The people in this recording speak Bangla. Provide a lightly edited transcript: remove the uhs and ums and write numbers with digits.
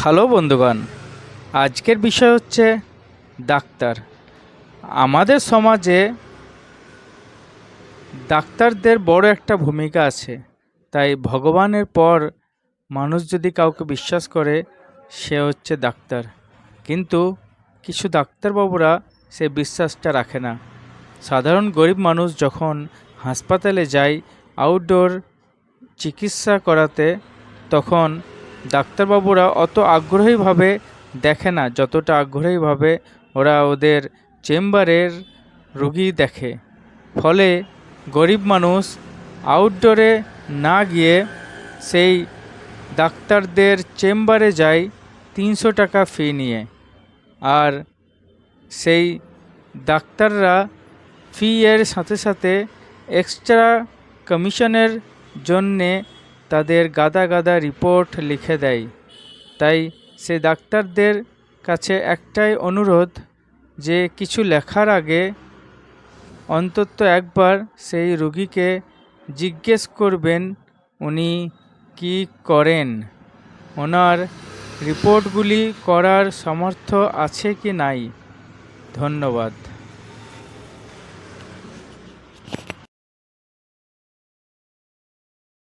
হ্যালো বন্ধুগণ, আজকের বিষয় হচ্ছে ডাক্তার। আমাদের সমাজে ডাক্তারদের বড় একটা ভূমিকা আছে। তাই ভগবানের পর মানুষ যদি কাউকে বিশ্বাস করে, সে হচ্ছে ডাক্তার। কিন্তু কিছু ডাক্তারবাবুরা সে বিশ্বাসটা রাখে না। সাধারণ গরিব মানুষ যখন হাসপাতালে যায় আউটডোর চিকিৎসা করাতে, তখন ডাক্তারবাবুরা অত আগ্রহীভাবে দেখে না যতটা আগ্রহীভাবে ওরা ওদের চেম্বারের রুগী দেখে। ফলে গরিব মানুষ আউটডোরে না গিয়ে সেই ডাক্তারদের চেম্বারে যায় 300 টাকা ফি নিয়ে। আর সেই ডাক্তাররা ফি এর সাথে সাথে এক্সট্রা কমিশনের জন্যে তাদের গাদা গাদা রিপোর্ট লিখে দেয়। তাই সে ডাক্তারদের কাছে একটাই অনুরোধ যে কিছু লেখার আগে অন্তত একবার সেই রোগীকে জিজ্ঞেস করবেন উনি কি করেন, ওনার রিপোর্টগুলি করার সামর্থ্য আছে কি নাই। ধন্যবাদ।